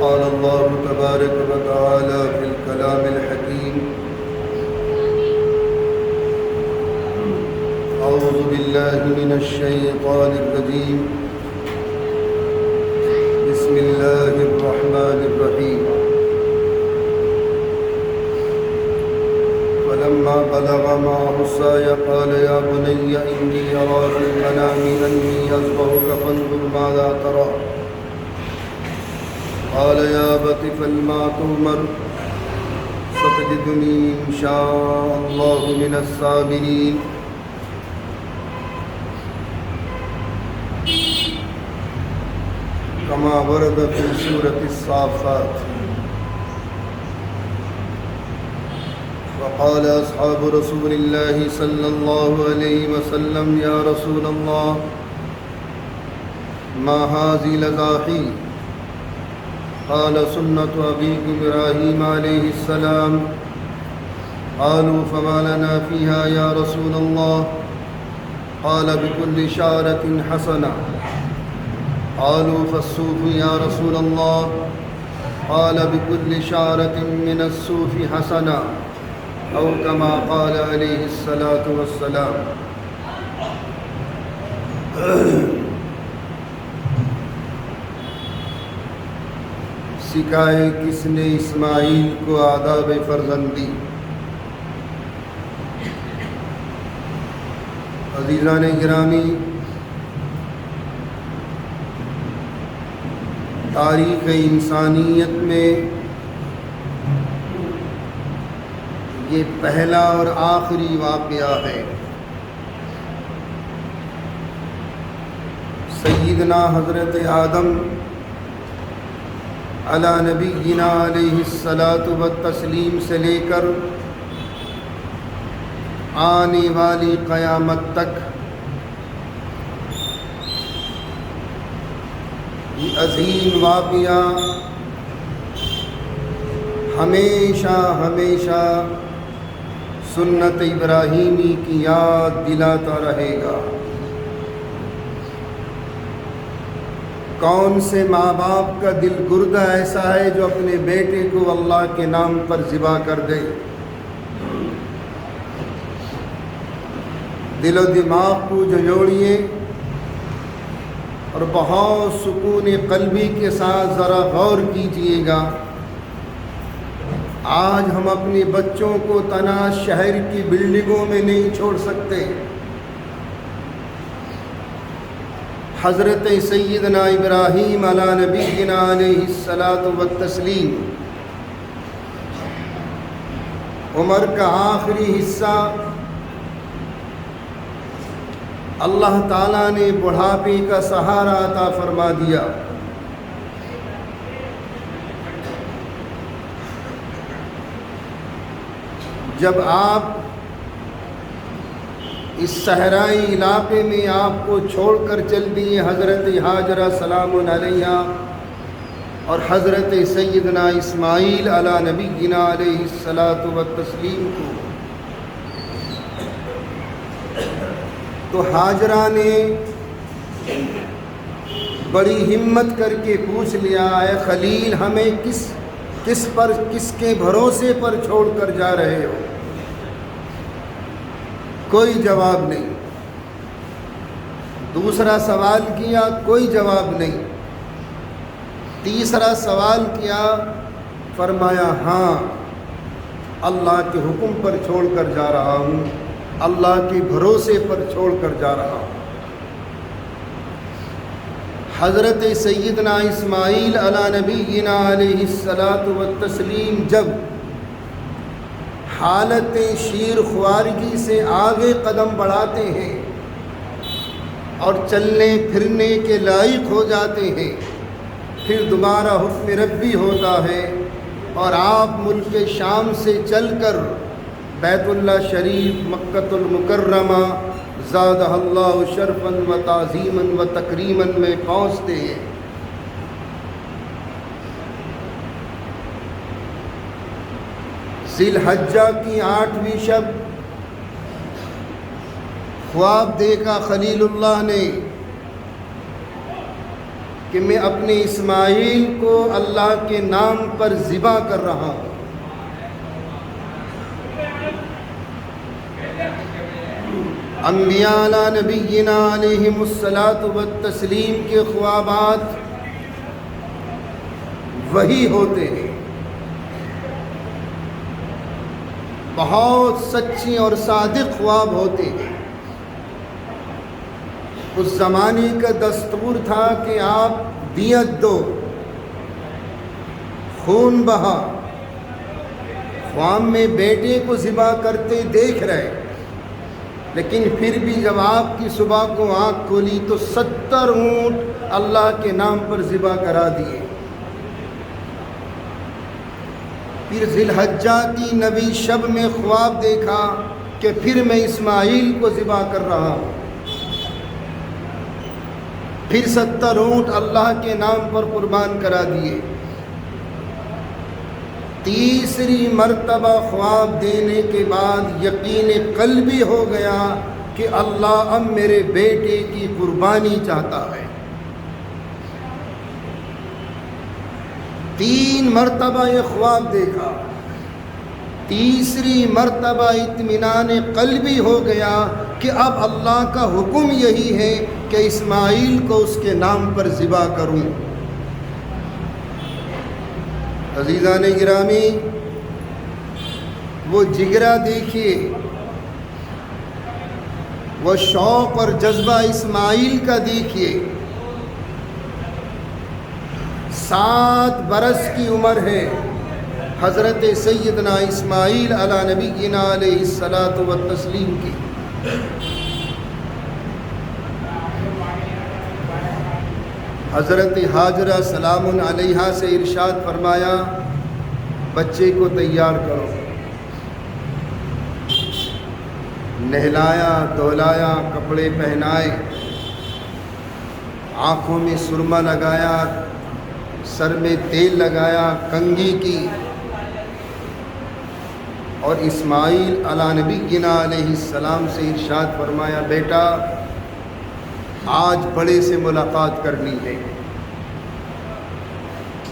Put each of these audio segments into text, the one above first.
قال الله تبارك وتعالى في الكلام الحكيم أعوذ بالله من الشيطان الرجيم بسم الله الرحمن الرحيم فلما بلغ معه السعي قال يا بني إني أرى في المنام أني أذبحك فانظر ماذا ترى قال يا أبت افعل ما تؤمر ستجدني إن شاء الله من الصابرين كما ورد في سورة الصافات وقال أصحاب رسول الله صلى الله عليه وسلم يا رسول الله ما هذه الأضاحي قال سنة أبيكم إبراهيم عليه السلام قالوا فما لنا فيها يا رسول الله قال بكل شعرة حسنة قالوا فالصوف يا رسول الله قال بكل شعرة من الصوف حسنة أو كما قال عليه الصلاة والسلام سکھائے کس نے اسماعیل کو آداب فرزندی۔ عزیزان گرامی، تاریخ انسانیت میں یہ پہلا اور آخری واقعہ ہے۔ سیدنا حضرت آدم علی نبینا علیہ الصلاۃ والتسلیم سے لے کر آنے والی قیامت تک یہ عظیم واقعہ ہمیشہ ہمیشہ سنت ابراہیمی کی یاد دلاتا رہے گا۔ کون سے ماں باپ کا دل گردہ ایسا ہے جو اپنے بیٹے کو اللہ کے نام پر ذبح کر دے؟ دل و دماغ کو جھنجھوڑیے اور بہت سکون قلبی کے ساتھ ذرا غور کیجئے گا۔ آج ہم اپنے بچوں کو تنہا شہر کی بلڈنگوں میں نہیں چھوڑ سکتے۔ حضرت سیدنا ابراہیم علی نبینا علیہ الصلاۃ والتسلیم عمر کا آخری حصہ اللہ تعالیٰ نے بڑھاپے کا سہارا عطا فرما دیا۔ جب آپ اس صحرائی علاقے میں آپ کو چھوڑ کر چل دیے حضرت ہاجرہ سلام علیہا اور حضرت سیدنا اسماعیل علی نبینا علیہ الصلاۃ والتسلیم کو، تو ہاجرہ نے بڑی ہمت کر کے پوچھ لیا، اے خلیل ہمیں کس کے بھروسے پر چھوڑ کر جا رہے ہو؟ کوئی جواب نہیں۔ دوسرا سوال کیا، کوئی جواب نہیں۔ تیسرا سوال کیا، فرمایا ہاں اللہ کے حکم پر چھوڑ کر جا رہا ہوں، اللہ کے بھروسے پر چھوڑ کر جا رہا ہوں۔ حضرت سیدنا اسماعیل علی نبینا علیہ الصلاۃ والتسلیم جب حالت شیر خوارگی سے آگے قدم بڑھاتے ہیں اور چلنے پھرنے کے لائق ہو جاتے ہیں، پھر دوبارہ حکم ربی ہوتا ہے اور آپ ملک شام سے چل کر بیت اللہ شریف مکۃ المکرمہ زادہ اللہ شرفاً و تعظیماً و تکریماً میں پہنچتے ہیں۔ ذی الحجہ کی 8ویں شب خواب دیکھا خلیل اللہ نے کہ میں اپنے اسماعیل کو اللہ کے نام پر ذبح کر رہا ہوں۔ انبیاء علی نبینا علیہم الصلاۃ والتسلیم کے خوابات وہی ہوتے ہیں، بہت سچے اور صادق خواب ہوتے ہیں۔ اس زمانے کا دستور تھا کہ آپ دیت دو، خون بہا، خواب میں بیٹے کو ذبح کرتے دیکھ رہے، لیکن پھر بھی جب آپ کی صبح کو آنکھ کھولی تو 70 اونٹ اللہ کے نام پر ذبح کرا دیے۔ پھر ذی الحجہ کی نویں شب میں خواب دیکھا کہ پھر میں اسماعیل کو ذبح کر رہا ہوں، پھر 70 اونٹ اللہ کے نام پر قربان کرا دیے۔ تیسری مرتبہ خواب دینے کے بعد یقین قلبی ہو گیا کہ اللہ اب میرے بیٹے کی قربانی چاہتا ہے۔ 3 مرتبہ یہ خواب دیکھا، تیسری مرتبہ اطمینان قلبی ہو گیا کہ اب اللہ کا حکم یہی ہے کہ اسماعیل کو اس کے نام پر ذبح کروں۔ عزیزان گرامی، وہ جگرا دیکھیے، وہ شوق اور جذبہ اسماعیل کا دیکھیے۔ 7 برس کی عمر ہے حضرت سیدنا اسماعیل علی نبینا علیہ الصلاۃ والتسلیم کی۔ حضرت حاجرہ سلام علیہا سے ارشاد فرمایا، بچے کو تیار کرو۔ نہلایا، دھلایا، کپڑے پہنائے، آنکھوں میں سرما لگایا، سر میں تیل لگایا، کنگھی کی، اور اسماعیل علی نبینا علیہ السلام سے ارشاد فرمایا، بیٹا آج بڑے سے ملاقات کرنی ہے۔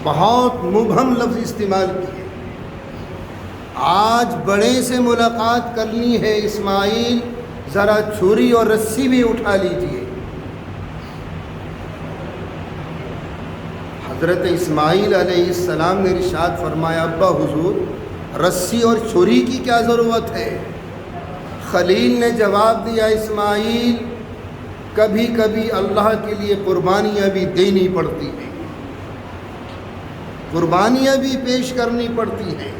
بہت مبہم لفظ استعمال کیے، آج بڑے سے ملاقات کرنی ہے، اسماعیل ذرا چھری اور رسی بھی اٹھا لیجئے۔ حضرت اسماعیل علیہ السلام نے ارشاد فرمایا، ابا حضور رسی اور چھری کی کیا ضرورت ہے؟ خلیل نے جواب دیا، اسماعیل کبھی کبھی اللہ کے لیے قربانیاں بھی دینی پڑتی ہیں، قربانیاں بھی پیش کرنی پڑتی ہیں۔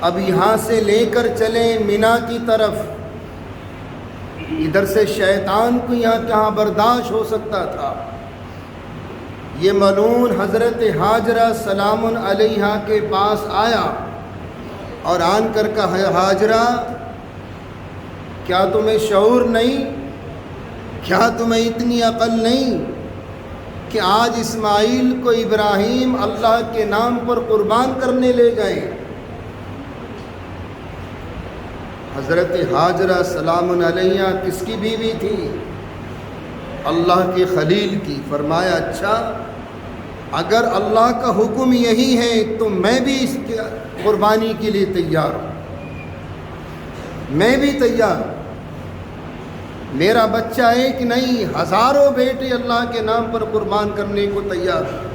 اب یہاں سے لے کر چلیں مینا کی طرف، ادھر سے شیطان کو یہاں کہاں برداشت ہو سکتا تھا؟ یہ ملعون حضرت حاجرہ سلام علیہا کے پاس آیا اور آن کر کہا، حاجرہ کیا تمہیں شعور نہیں؟ کیا تمہیں اتنی عقل نہیں کہ آج اسماعیل کو ابراہیم اللہ کے نام پر قربان کرنے لے گئے؟ حضرت حاجرہ سلام علیہ کس کی بیوی تھی؟ اللہ کے خلیل کی۔ فرمایا، اچھا اگر اللہ کا حکم یہی ہے تو میں بھی اس کی قربانی کے لیے تیار ہوں، میں بھی تیار ہوں۔ میرا بچہ ایک نہیں، ہزاروں بیٹے اللہ کے نام پر قربان کرنے کو تیار ہیں۔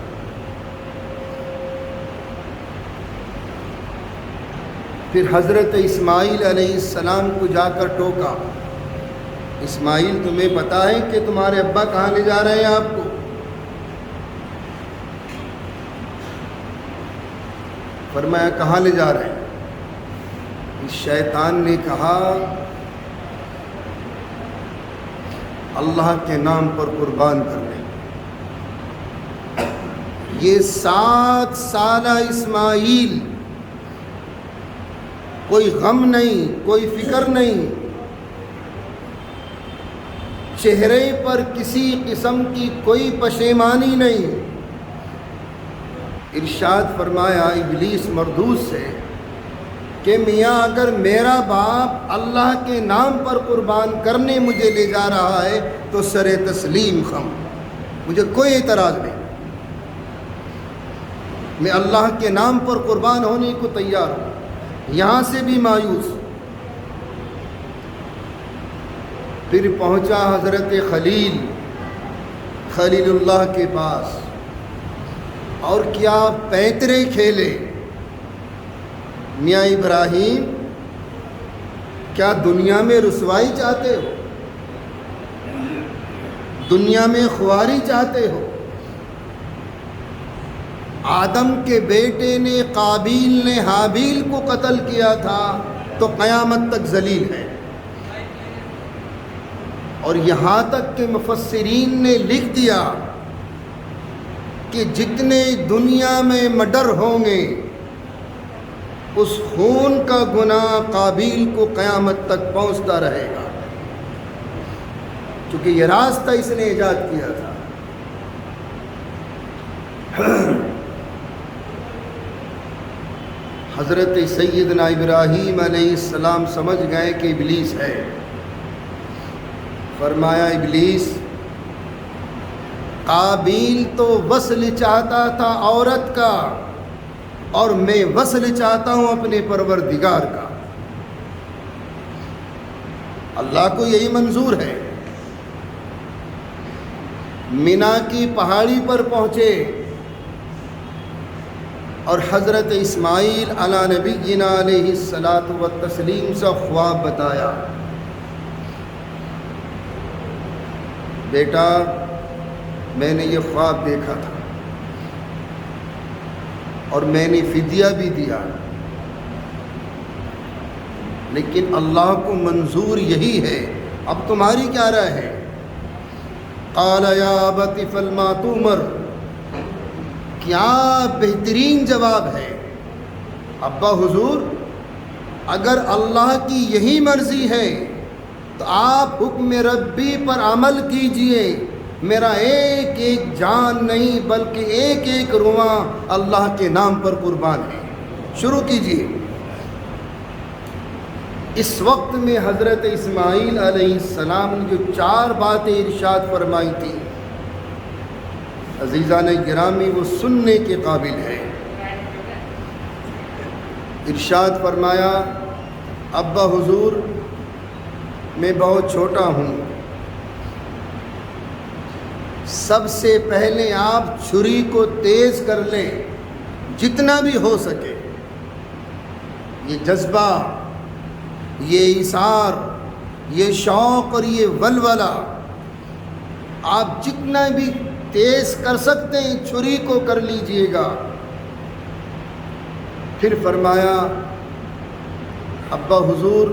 پھر حضرت اسماعیل علیہ السلام کو جا کر ٹوکا، اسماعیل تمہیں پتہ ہے کہ تمہارے ابا کہاں لے جا رہے ہیں آپ کو؟ فرمایا، کہاں لے جا رہے ہیں؟ اس شیطان نے کہا، اللہ کے نام پر قربان کرنے۔ یہ 7 سالہ اسماعیل، کوئی غم نہیں، کوئی فکر نہیں، چہرے پر کسی قسم کی کوئی پشیمانی نہیں۔ ارشاد فرمایا ابلیس مردود سے کہ میاں اگر میرا باپ اللہ کے نام پر قربان کرنے مجھے لے جا رہا ہے تو سر تسلیم خم، مجھے کوئی اعتراض نہیں، میں اللہ کے نام پر قربان ہونے کو تیار ہوں۔ یہاں سے بھی مایوس، پھر پہنچا حضرت خلیل اللہ کے پاس، اور کیا پینترے کھیلے۔ میاں ابراہیم، کیا دنیا میں رسوائی چاہتے ہو؟ دنیا میں خواری چاہتے ہو؟ آدم کے بیٹے نے، قابیل نے حابیل کو قتل کیا تھا تو قیامت تک ذلیل ہے، اور یہاں تک کہ مفسرین نے لکھ دیا کہ جتنے دنیا میں مرڈر ہوں گے اس خون کا گناہ قابیل کو قیامت تک پہنچتا رہے گا، چونکہ یہ راستہ اس نے ایجاد کیا تھا۔ حضرت سیدنا ابراہیم علیہ السلام سمجھ گئے کہ ابلیس ہے۔ فرمایا ابلیس، قابیل تو وصل چاہتا تھا عورت کا، اور میں وصل چاہتا ہوں اپنے پروردگار کا۔ اللہ کو یہی منظور ہے۔ مینا کی پہاڑی پر پہنچے اور حضرت اسماعیل علی نبینا علیہ الصلاۃ والتسلیم سے خواب بتایا، بیٹا میں نے یہ خواب دیکھا تھا اور میں نے فدیہ بھی دیا، لیکن اللہ کو منظور یہی ہے، اب تمہاری کیا رائے ہے؟ قال یا ابت افعل ما تؤمر، کیا بہترین جواب ہے۔ ابا حضور، اگر اللہ کی یہی مرضی ہے تو آپ حکم ربی پر عمل کیجئے، میرا ایک ایک جان نہیں بلکہ ایک ایک رواں اللہ کے نام پر قربان ہے، شروع کیجئے۔ اس وقت میں حضرت اسماعیل علیہ السلام نے جو 4 باتیں ارشاد فرمائی تھی، عزیزان گرامی، وہ سننے کے قابل ہے۔ ارشاد فرمایا، ابا حضور میں بہت چھوٹا ہوں، سب سے پہلے آپ چھری کو تیز کر لیں جتنا بھی ہو سکے۔ یہ جذبہ، یہ اثار، یہ شوق اور یہ ولولہ آپ جتنا بھی تیز کر سکتے ہیں چھری کو کر لیجئے گا۔ پھر فرمایا، ابا حضور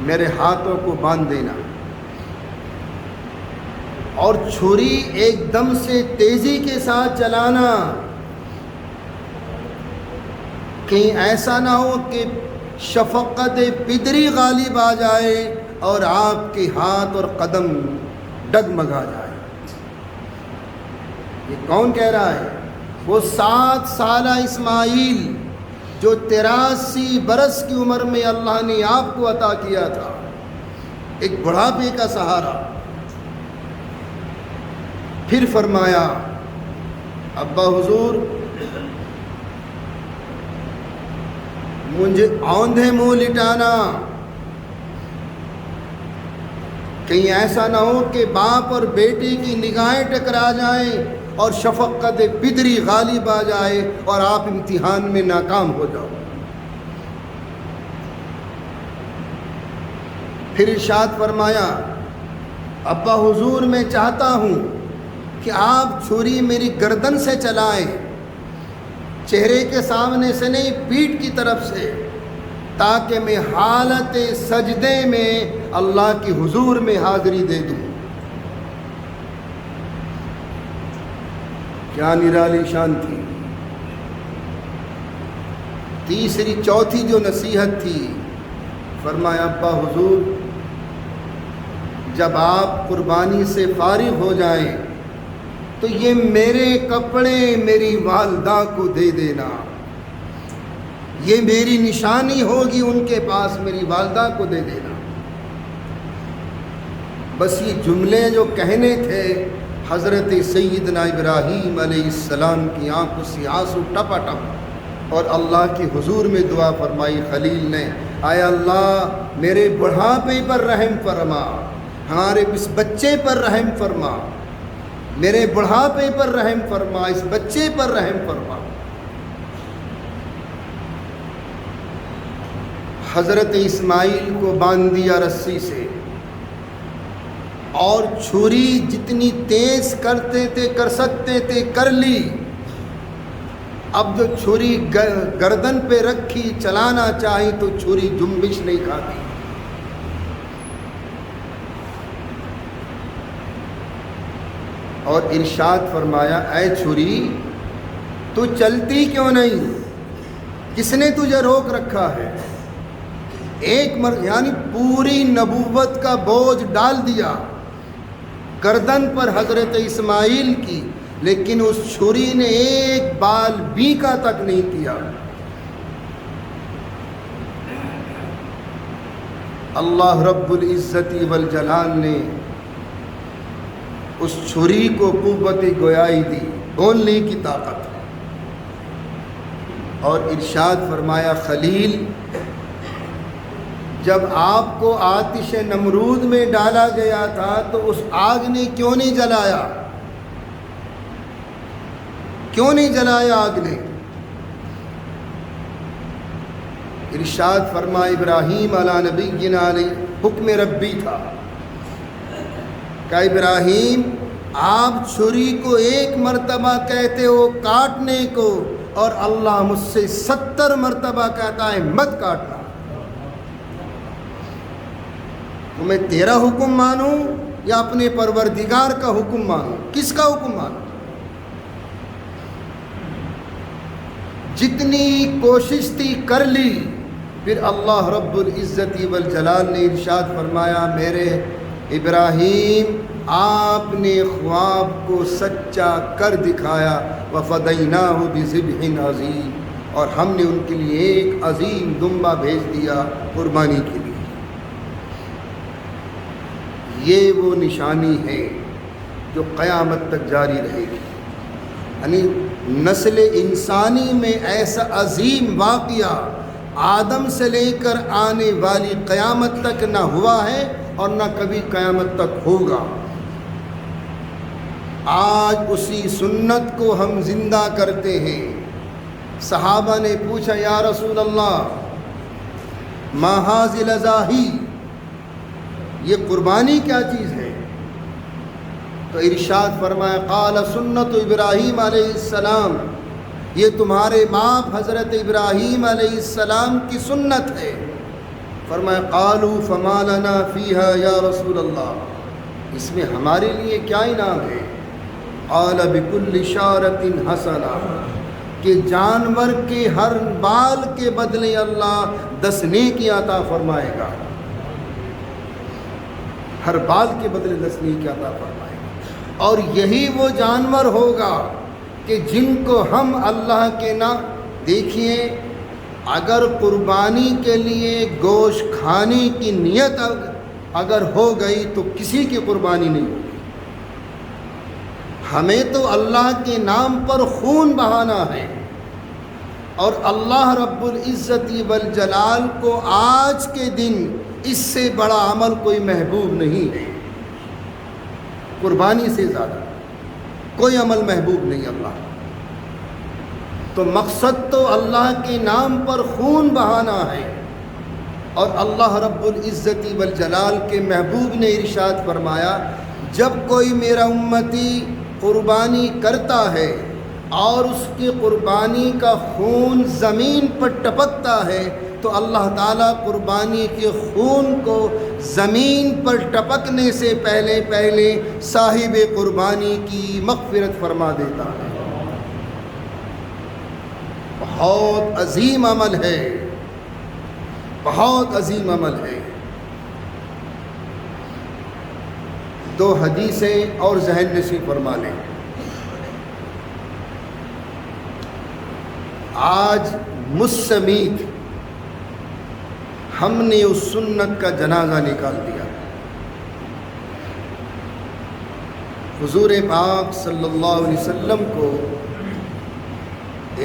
میرے ہاتھوں کو باندھ دینا، اور چھری ایک دم سے تیزی کے ساتھ چلانا، کہیں ایسا نہ ہو کہ شفقت پدری غالب آ جائے اور آپ کے ہاتھ اور قدم ڈگمگا جائے۔ یہ کون کہہ رہا ہے؟ وہ 7 سالہ اسماعیل جو 83 برس کی عمر میں اللہ نے آپ کو عطا کیا تھا، ایک بڑھاپے کا سہارا۔ پھر فرمایا، ابا حضور مجھے اوندھے منہ لٹانا، کہیں ایسا نہ ہو کہ باپ اور بیٹی کی نگاہیں ٹکرا جائیں اور شفقت پدری غالب آ جائے اور آپ امتحان میں ناکام ہو جاؤ۔ پھر ارشاد فرمایا، ابا حضور میں چاہتا ہوں کہ آپ چھری میری گردن سے چلائیں، چہرے کے سامنے سے نہیں، پیٹھ کی طرف سے، تاکہ میں حالت سجدے میں اللہ کی حضور میں حاضری دے دوں۔ کیا نرالی شان تھی۔ تیسری چوتھی جو نصیحت تھی، فرمایا، ابا حضور جب آپ قربانی سے فارغ ہو جائیں تو یہ میرے کپڑے میری والدہ کو دے دینا، یہ میری نشانی ہوگی ان کے پاس، میری والدہ کو دے دینا۔ بس یہ جملے جو کہنے تھے، حضرت سیدنا ابراہیم علیہ السلام کی آنکھوں سے آنسو ٹپا ٹپ، اور اللہ کے حضور میں دعا فرمائی خلیل نے، اے اللہ میرے بڑھاپے پر رحم فرما، ہمارے اس بچے پر رحم فرما، میرے بڑھاپے پر رحم فرما، اس بچے پر رحم فرما۔ حضرت اسماعیل کو باندھ دیا رسی سے، اور چھری جتنی تیز کرتے تھے کر سکتے تھے کر لی۔ اب جو چھری گردن پہ رکھی چلانا چاہی تو چھری جنبش نہیں کھاتی۔ اور ارشاد فرمایا، اے چھری تو چلتی کیوں نہیں؟ کس نے تجھے روک رکھا ہے؟ ایک یعنی پوری نبوت کا بوجھ ڈال دیا گردن پر حضرت اسماعیل کی، لیکن اس چھری نے ایک بال بیکا تک نہیں کیا۔ اللہ رب العزت والجلال نے اس چھری کو قوت گویائی دی، بولنے کی طاقت، اور ارشاد فرمایا، خلیل جب آپ کو آتش نمرود میں ڈالا گیا تھا تو اس آگ نے کیوں نہیں جلایا؟ کیوں نہیں جلایا آگ نے؟ ارشاد فرما، ابراہیم علی نبینا علیہ حکم ربی تھا کہ ابراہیم آپ چھری کو ایک مرتبہ کہتے ہو کاٹنے کو، اور اللہ مجھ سے 70 مرتبہ کہتا ہے مت کاٹنا۔ تو میں تیرا حکم مانوں یا اپنے پروردگار کا حکم مانوں؟ کس کا حکم مانوں؟ جتنی کوشش تھی کر لی، پھر اللہ رب العزت والجلال نے ارشاد فرمایا، میرے ابراہیم آپ نے خواب کو سچا کر دکھایا، وَفَدَيْنَاهُ بِذِبْحٍ عَظِيمٍ، اور ہم نے ان کے لیے ایک عظیم دمبا بھیج دیا قربانی کے لیے۔ یہ وہ نشانی ہے جو قیامت تک جاری رہے گی، یعنی نسل انسانی میں ایسا عظیم واقعہ آدم سے لے کر آنے والی قیامت تک نہ ہوا ہے اور نہ کبھی قیامت تک ہوگا۔ آج اسی سنت کو ہم زندہ کرتے ہیں۔ صحابہ نے پوچھا، یا رسول اللہ ما ھذی الاضاحی، یہ قربانی کیا چیز ہے؟ تو ارشاد فرمایا، قال سنت ابراہیم علیہ السلام، یہ تمہارے باپ حضرت ابراہیم علیہ السلام کی سنت ہے۔ فرمایا، قالوا فما لنا فیہا یا رسول اللہ، اس میں ہمارے لیے کیا انعام ہے؟ قال بکل شارۃ حسنہ، کہ جانور کے ہر بال کے بدلے اللہ 10 نیکی عطا فرمائے گا، ہر بال کے بدلے 10 نیکی عطا فرمائے گا۔ اور یہی وہ جانور ہوگا کہ جن کو ہم اللہ کے نام، دیکھیے اگر قربانی کے لیے گوشت کھانے کی نیت اگر ہو گئی تو کسی کی قربانی نہیں ہوگی۔ ہمیں تو اللہ کے نام پر خون بہانا ہے، اور اللہ رب العزت والجلال کو آج کے دن اس سے بڑا عمل کوئی محبوب نہیں ہے۔ قربانی سے زیادہ کوئی عمل محبوب نہیں اللہ۔ تو مقصد تو اللہ کے نام پر خون بہانا ہے، اور اللہ رب العزت والجلال کے محبوب نے ارشاد فرمایا، جب کوئی میرا امتی قربانی کرتا ہے اور اس کی قربانی کا خون زمین پر ٹپکتا ہے تو اللہ تعالیٰ قربانی کے خون کو زمین پر ٹپکنے سے پہلے پہلے صاحب قربانی کی مغفرت فرما دیتا ہے۔ بہت عظیم عمل ہے، بہت عظیم عمل ہے۔ 2 حدیثیں اور ذہن نشین فرما لیں۔ آج مجھ سمیت ہم نے اس سنت کا جنازہ نکال دیا۔ حضور پاک صلی اللہ علیہ وسلم کو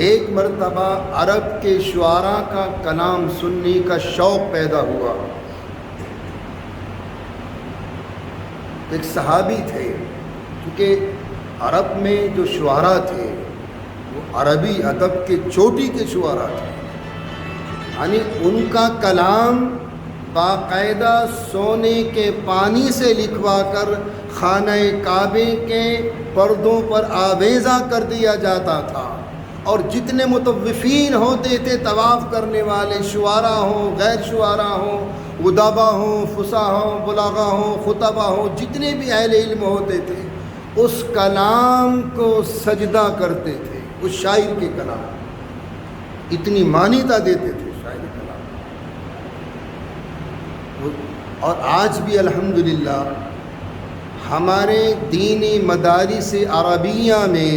ایک مرتبہ عرب کے شعراء کا کلام سننے کا شوق پیدا ہوا۔ ایک صحابی تھے، کیونکہ عرب میں جو شعراء تھے وہ عربی ادب کے چوٹی کے شعراء تھے، یعنی ان کا کلام باقاعدہ سونے کے پانی سے لکھوا کر خانہ کعبے کے پردوں پر آویزاں کر دیا جاتا تھا، اور جتنے مطوفین ہوتے تھے، طواف کرنے والے شعراء ہوں، غیر شعراء ہوں، ادبا ہوں، فصحا ہوں، بلاغا ہوں، خطبہ ہوں، جتنے بھی اہل علم ہوتے تھے اس کلام کو سجدہ کرتے تھے، اس شاعر کے کلام اتنی مانیتا دیتے تھے شاعر کلام۔ اور آج بھی الحمدللہ ہمارے دینی مدارس عربیہ میں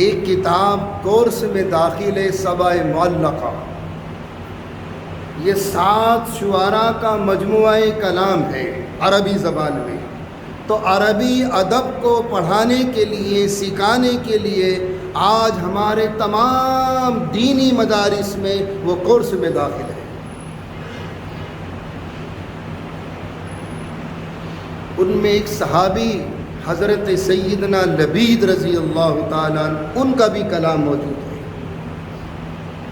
ایک کتاب کورس میں داخل ہے، سبع معلقہ، یہ 7 شعراء کا مجموعہ کلام ہے عربی زبان میں۔ تو عربی ادب کو پڑھانے کے لیے، سکھانے کے لیے آج ہمارے تمام دینی مدارس میں وہ کورس میں داخل ہے۔ ان میں ایک صحابی حضرت سیدنا لبید رضی اللہ تعالیٰ عنہ، ان کا بھی کلام موجود ہے۔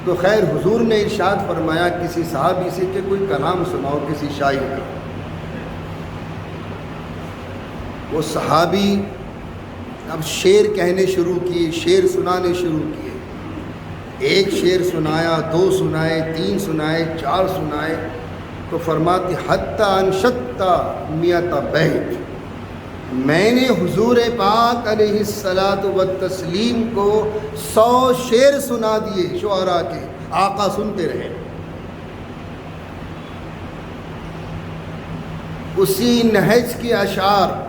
تو خیر حضور نے ارشاد فرمایا کسی صحابی سے کہ کوئی کلام سناؤ کسی شاعر کا۔ وہ صحابی اب شعر کہنے شروع کیے، شعر سنانے شروع کیے، ایک شعر سنایا، 2 سنائے، 3 سنائے، 4 سنائے، تو فرماتے حتی انشدت 100 بیت، میں نے حضور پاک علیہ الصلاۃ والتسلیم کو 100 شعر سنا دیے شعراء کے، آقا سنتے رہے۔ اسی نہج کے اشعار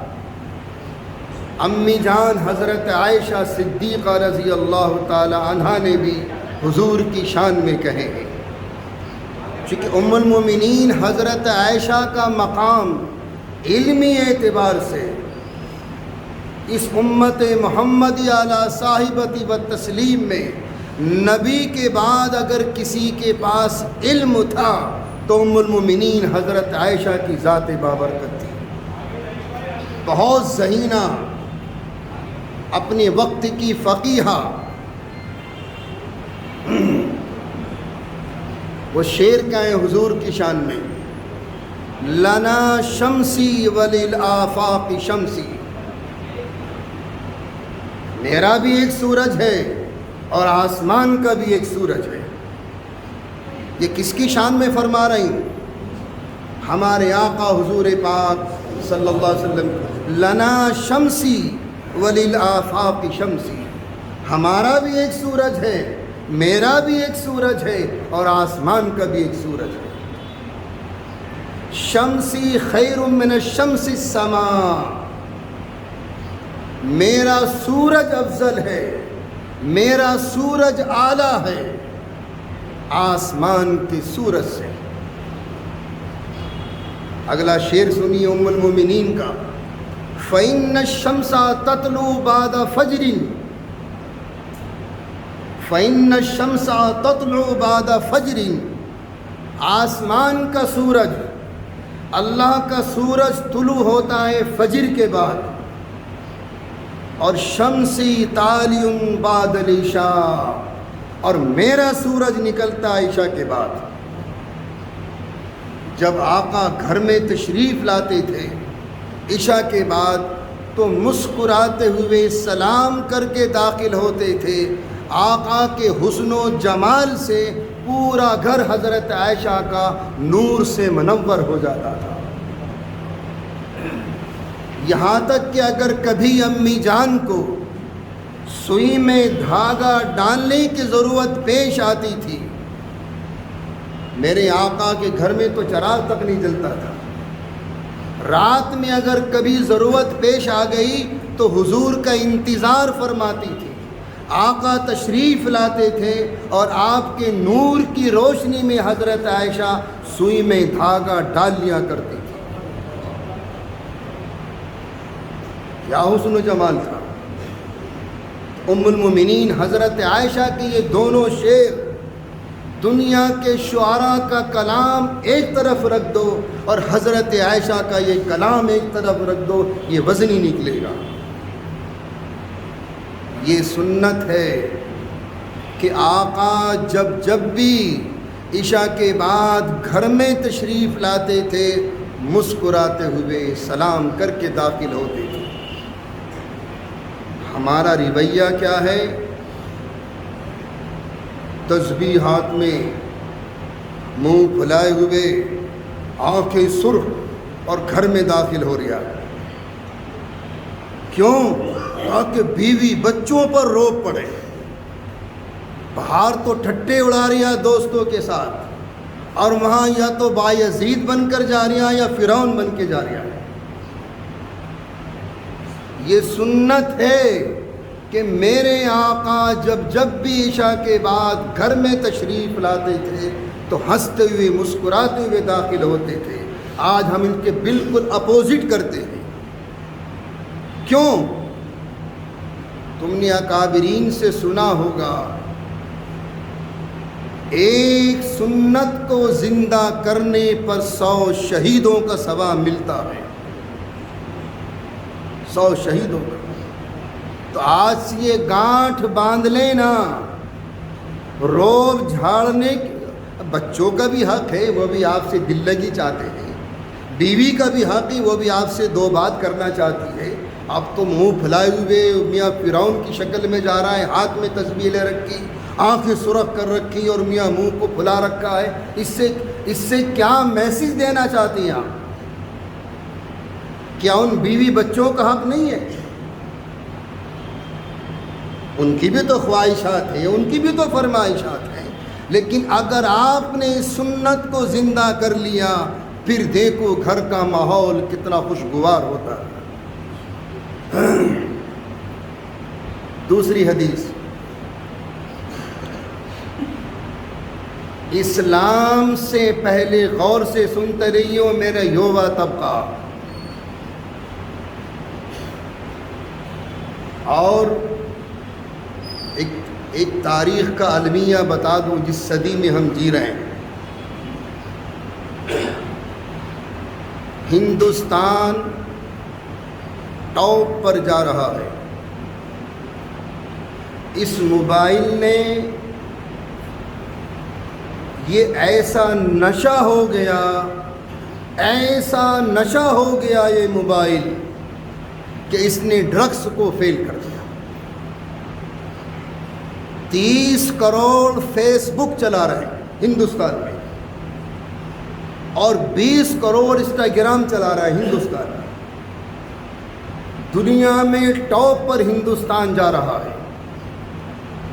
امی جان حضرت عائشہ صدیقہ رضی اللہ تعالی عنہا نے بھی حضور کی شان میں کہے ہیں، چونکہ ام المومنین حضرت عائشہ کا مقام علمی اعتبار سے اس امت محمدی علی صاحبتی و تسلیم میں نبی کے بعد اگر کسی کے پاس علم تھا تو ام المومنین حضرت عائشہ کی ذات بابرکت تھی۔ بہت ذہینہ، اپنے وقت کی فقیہہ۔ وہ شعر کہیں حضور کی شان میں، لنا شمسی وللآفاق شمسی، میرا بھی ایک سورج ہے اور آسمان کا بھی ایک سورج ہے۔ یہ کس کی شان میں فرما رہی ہوں؟ ہمارے آقا حضور پاک صلی اللہ علیہ وسلم، لنا شمسی وللآفاق شمسی، ہمارا بھی ایک سورج ہے، میرا بھی ایک سورج ہے اور آسمان کا بھی ایک سورج ہے۔ شمسی خیر من الشمس السماء، میرا سورج افضل ہے، میرا سورج اعلیٰ ہے آسمان کے سورج سے۔ اگلا شعر سنیے ام المومنین کا، فَإِنَّ الشَّمْسَ تَطْلُعُ بَعْدَ فَجْرٍ، فَإِنَّ الشَّمْسَ تَطْلُعُ بَعْدَ فَجْرٍ، آسمان کا سورج، اللہ کا سورج طلوع ہوتا ہے فجر کے بعد، اور شمسی طالع بعد العشاء، اور میرا سورج نکلتا ہے عشاء کے بعد۔ جب آقا گھر میں تشریف لاتے تھے عشاء کے بعد تو مسکراتے ہوئے سلام کر کے داخل ہوتے تھے۔ آقا کے حسن و جمال سے پورا گھر حضرت عائشہ کا نور سے منور ہو جاتا تھا، یہاں تک کہ اگر کبھی امی جان کو سوئی میں دھاگا ڈالنے کی ضرورت پیش آتی تھی، میرے آقا کے گھر میں تو چراغ تک نہیں جلتا تھا، رات میں اگر کبھی ضرورت پیش آ گئی تو حضور کا انتظار فرماتی تھی، آقا تشریف لاتے تھے اور آپ کے نور کی روشنی میں حضرت عائشہ سوئی میں دھاگا ڈال لیا کرتی تھی۔ کیا حسن و جمال تھا۔ ام المومنین حضرت عائشہ کی یہ دونوں شعر دنیا کے شعراء کا کلام ایک طرف رکھ دو اور حضرت عائشہ کا یہ کلام ایک طرف رکھ دو، یہ وزن ہی نکلے گا۔ یہ سنت ہے کہ آقا جب بھی عشاء کے بعد گھر میں تشریف لاتے تھے مسکراتے ہوئے سلام کر کے داخل ہوتے تھے۔ ہمارا رویہ کیا ہے؟ تسبیح ہاتھ میں، منہ پھلائے ہوئے، آنکھیں سرخ اور گھر میں داخل ہو رہا ہے۔ کیوں؟ تاکہ بیوی بچوں پر روب پڑے۔ باہر تو ٹھٹے اڑا رہی ہے دوستوں کے ساتھ، اور وہاں یا تو بایزید بن کر جا رہی ہیں یا فرعون بن کے جا رہی ہیں۔ یہ سنت ہے کہ میرے آقا جب بھی عشاء کے بعد گھر میں تشریف لاتے تھے تو ہنستے ہوئے مسکراتے ہوئے داخل ہوتے تھے۔ آج ہم ان کے بالکل اپوزٹ کرتے ہیں۔ کیوں؟ تم نے اکابرین سے سنا ہوگا ایک سنت کو زندہ کرنے پر 100 شہیدوں کا ثواب ملتا ہے، 100 شہیدوں کا۔ تو آج سے یہ گانٹھ باندھ لینا، روب جھاڑنے بچوں کا بھی حق ہے، وہ بھی آپ سے دل لگی چاہتے ہیں، بیوی کا بھی حق ہے، وہ بھی آپ سے دو بات کرنا چاہتی ہے۔ اب تو منہ پھلائے ہوئے میاں فرعون کی شکل میں جا رہا ہے، ہاتھ میں تسبیح لے رکھی، آنکھیں سرخ کر رکھی اور میاں منہ کو پھلا رکھا ہے۔ اس سے کیا میسج دینا چاہتی ہیں آپ؟ کیا ان بیوی بچوں کا حق نہیں ہے؟ ان کی بھی تو خواہشات ہیں، ان کی بھی تو فرمائشات ہیں، لیکن اگر آپ نے سنت کو زندہ کر لیا پھر دیکھو گھر کا ماحول کتنا خوشگوار ہوتا ہے۔ دوسری حدیث، اسلام سے پہلے غور سے سنتے رہیو میرا یووا طبقہ، اور ایک تاریخ کا المیہ بتا دوں جس صدی میں ہم جی رہے ہیں۔ ہندوستان ٹاپ پر جا رہا ہے۔ اس موبائل نے یہ ایسا نشہ ہو گیا، ایسا نشہ ہو گیا یہ موبائل کہ اس نے ڈرگس کو فیل کر دیا۔ 30 کروڑ فیس بک چلا رہے ہیں ہندوستان میں، اور 20 کروڑ انسٹاگرام چلا رہا ہے ہندوستان میں۔ دنیا میں ٹاپ پر ہندوستان جا رہا ہے۔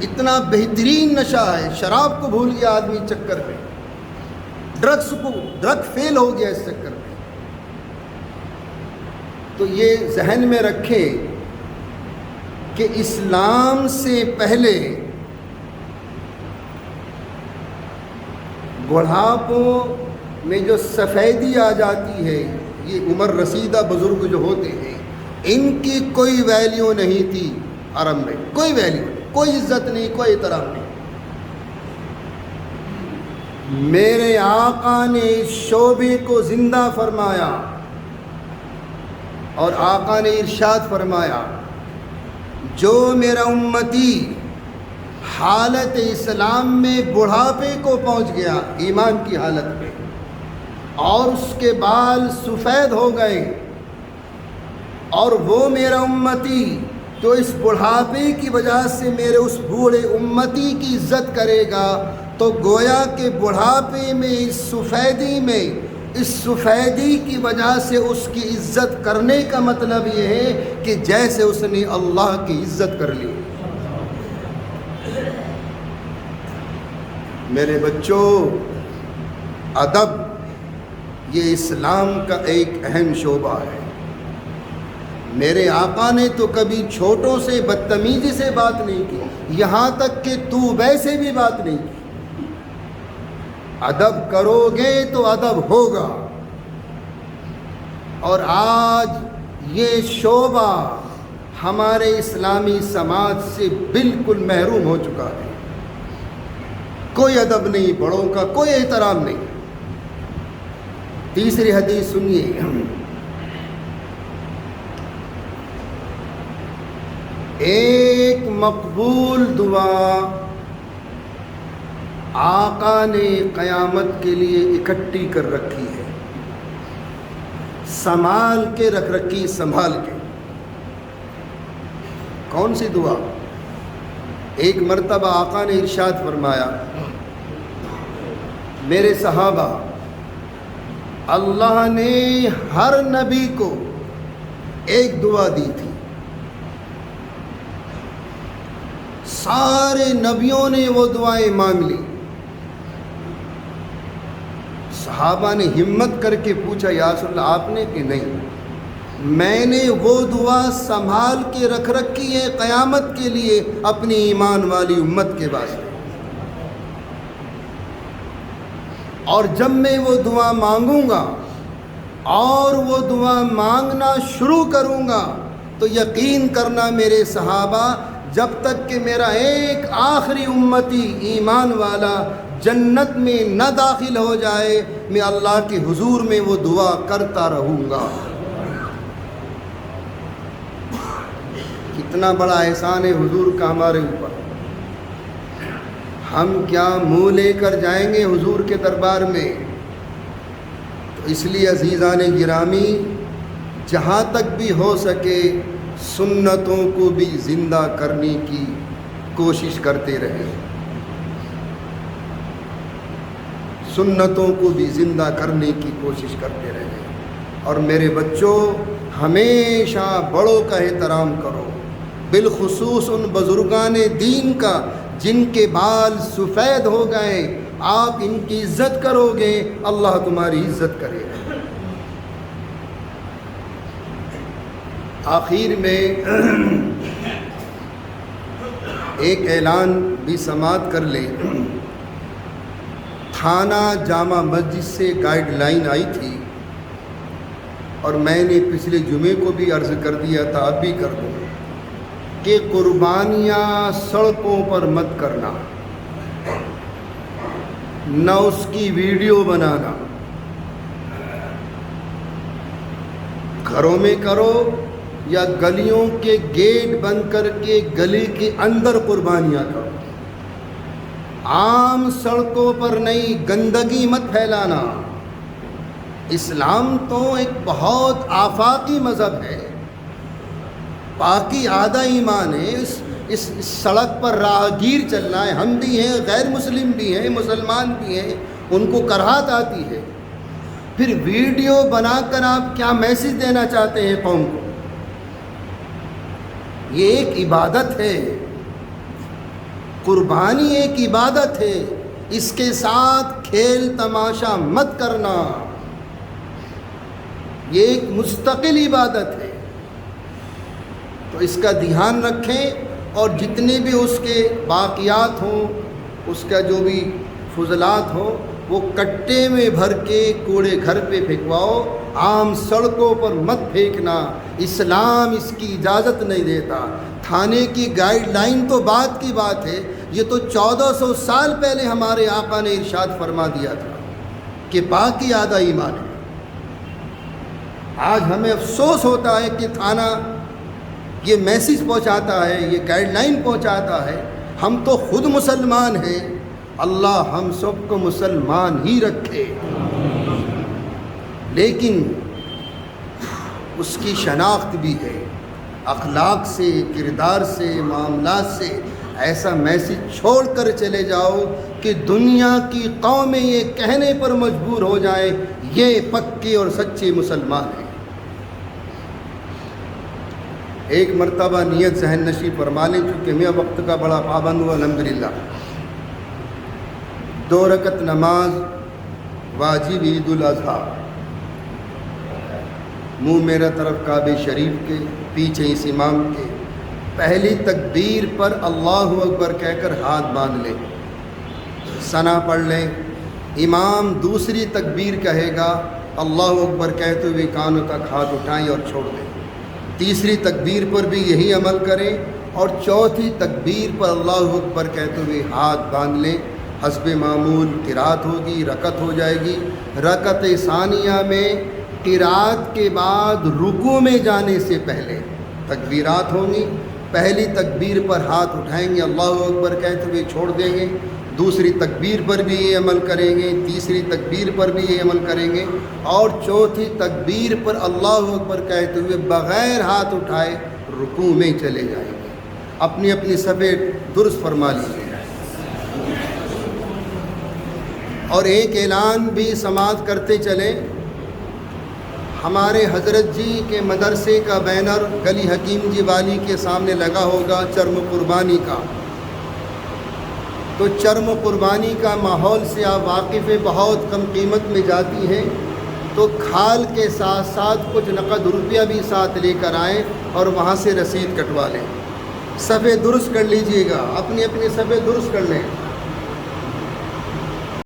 اتنا بہترین نشہ ہے، شراب کو بھول گیا آدمی چکر میں، ڈرگ فیل ہو گیا اس چکر میں۔ تو یہ ذہن میں رکھیں کہ اسلام سے پہلے بڑھاپوں میں جو سفیدی آ جاتی ہے، یہ عمر رسیدہ بزرگ جو ہوتے ہیں، ان کی کوئی ویلیو نہیں تھی عرب میں، کوئی ویلیو نہیں، کوئی عزت نہیں، کوئی احترام نہیں۔ میرے آقا نے اس شعبے کو زندہ فرمایا، اور آقا نے ارشاد فرمایا جو میرا امتی حالت اسلام میں بڑھاپے کو پہنچ گیا ایمان کی حالت میں، اور اس کے بال سفید ہو گئے، اور وہ میرا امتی جو اس بڑھاپے کی وجہ سے میرے اس بوڑھے امتی کی عزت کرے گا، تو گویا کہ بڑھاپے میں اس سفیدی کی وجہ سے اس کی عزت کرنے کا مطلب یہ ہے کہ جیسے اس نے اللہ کی عزت کر لی۔ میرے بچوں، ادب یہ اسلام کا ایک اہم شعبہ ہے۔ میرے آقا نے تو کبھی چھوٹوں سے بدتمیزی سے بات نہیں کی، یہاں تک کہ تو ویسے بھی بات نہیں کی۔ ادب کرو گے تو ادب ہوگا، اور آج یہ شعبہ ہمارے اسلامی سماج سے بالکل محروم ہو چکا ہے۔ کوئی ادب نہیں، بڑوں کا کوئی احترام نہیں۔ تیسری حدیث سنیے، ایک مقبول دعا آقا نے قیامت کے لیے اکٹھی کر رکھی ہے، سنبھال کے رکھ رکھی، سنبھال کے۔ کون سی دعا؟ ایک مرتبہ آقا نے ارشاد فرمایا، میرے صحابہ، اللہ نے ہر نبی کو ایک دعا دی تھی، سارے نبیوں نے وہ دعائیں مانگ لی۔ صحابہ نے ہمت کر کے پوچھا، یا رسول اللہ آپ نے؟ کہ نہیں، میں نے وہ دعا سنبھال کے رکھ رکھی ہے قیامت کے لیے، اپنی ایمان والی امت کے واسطے، اور جب میں وہ دعا مانگوں گا اور وہ دعا مانگنا شروع کروں گا تو یقین کرنا میرے صحابہ، جب تک کہ میرا ایک آخری امتی ایمان والا جنت میں نہ داخل ہو جائے، میں اللہ کے حضور میں وہ دعا کرتا رہوں گا۔ کتنا بڑا احسان ہے حضور کا ہمارے اوپر۔ ہم کیا منہ لے کر جائیں گے حضور کے دربار میں؟ تو اس لیے عزیزان گرامی، جہاں تک بھی ہو سکے سنتوں کو بھی زندہ کرنے کی کوشش کرتے رہیں، سنتوں کو بھی زندہ کرنے کی کوشش کرتے رہیں۔ اور میرے بچوں، ہمیشہ بڑوں کا احترام کرو، بالخصوص ان بزرگان دین کا جن کے بال سفید ہو گئے، آپ ان کی عزت کرو گے، اللہ تمہاری عزت کرے گا۔ آخر میں ایک اعلان بھی سماعت کر لیں۔ تھانہ جامع مسجد سے گائیڈ لائن آئی تھی، اور میں نے پچھلے جمعے کو بھی عرض کر دیا تھا، اب بھی کر دوں، کہ قربانیاں سڑکوں پر مت کرنا، نہ اس کی ویڈیو بنانا، گھروں میں کرو یا گلیوں کے گیٹ بند کر کے گلی کے اندر قربانیاں کرو، عام سڑکوں پر نہیں، گندگی مت پھیلانا۔ اسلام تو ایک بہت آفاقی مذہب ہے، پاکی آدھا ایمان ہے۔ اس سڑک پر راہگیر چلنا ہے، ہم بھی ہیں، غیر مسلم بھی ہیں، مسلمان بھی ہیں، ان کو کراہت آتی ہے۔ پھر ویڈیو بنا کر آپ کیا میسج دینا چاہتے ہیں قوم کو؟ یہ ایک عبادت ہے، قربانی ایک عبادت ہے، اس کے ساتھ کھیل تماشا مت کرنا، یہ ایک مستقل عبادت ہے۔ تو اس کا دھیان رکھیں، اور جتنے بھی اس کے باقیات ہوں، اس کا جو بھی فضلات ہوں، وہ کٹے میں بھر کے کوڑے گھر پہ پھینکواؤ، عام سڑکوں پر مت پھینکنا، اسلام اس کی اجازت نہیں دیتا۔ تھانے کی گائیڈ لائن تو بعد کی بات ہے، یہ تو 1400 سال پہلے ہمارے آقا نے ارشاد فرما دیا تھا کہ پاکی آدھا ایمان ہے۔ آج ہمیں افسوس ہوتا ہے کہ تھانہ یہ میسیج پہنچاتا ہے، یہ گائیڈ لائن پہنچاتا ہے۔ ہم تو خود مسلمان ہیں، اللہ ہم سب کو مسلمان ہی رکھے، لیکن اس کی شناخت بھی ہے، اخلاق سے، کردار سے، معاملات سے ایسا میسیج چھوڑ کر چلے جاؤ کہ دنیا کی قومیں یہ کہنے پر مجبور ہو جائیں یہ پکے اور سچے مسلمان ہیں۔ ایک مرتبہ نیت ذہن نشی فرما لیں، چونکہ میں وقت کا بڑا پابند ہوا الحمدللہ۔ 2 رکعت نماز واجب عید الاضحیٰ، منہ میرا طرف کعبہ شریف کے، پیچھے اس امام کے، پہلی تکبیر پر اللہ اکبر کہہ کر ہاتھ باندھ لیں، ثنا پڑھ لیں۔ امام دوسری تکبیر کہے گا، اللہ اکبر کہتے ہوئے کانوں تک ہاتھ اٹھائیں اور چھوڑ دیں۔ تیسری تکبیر پر بھی یہی عمل کریں، اور چوتھی تکبیر پر اللہ اکبر کہتے ہوئے ہاتھ باندھ لیں۔ حسب معمول قرات ہوگی، رکعت ہو جائے گی۔ رکعت ثانیہ میں قرات کے بعد رکوع میں جانے سے پہلے تکبیرات ہوں گی۔ پہلی تکبیر پر ہاتھ اٹھائیں گے، اللہ اکبر کہتے ہوئے چھوڑ دیں گے۔ دوسری تکبیر پر بھی یہ عمل کریں گے، تیسری تکبیر پر بھی یہ عمل کریں گے، اور چوتھی تکبیر پر اللہ اکبر کہتے ہوئے بغیر ہاتھ اٹھائے رکوع میں چلے جائیں گے۔ اپنی اپنی صفیں درست فرما لیجیے۔ اور ایک اعلان بھی سماعت کرتے چلیں، ہمارے حضرت جی کے مدرسے کا بینر گلی حکیم جی والی کے سامنے لگا ہوگا چرم قربانی کا۔ تو چرم قربانی کا ماحول سے آپ واقف ہیں، بہت کم قیمت میں جاتی ہیں، تو کھال کے ساتھ ساتھ کچھ نقد روپیہ بھی ساتھ لے کر آئیں اور وہاں سے رسید کٹوا لیں۔ صفیں درست کر لیجئے گا، اپنی اپنی صفیں درست کر لیں۔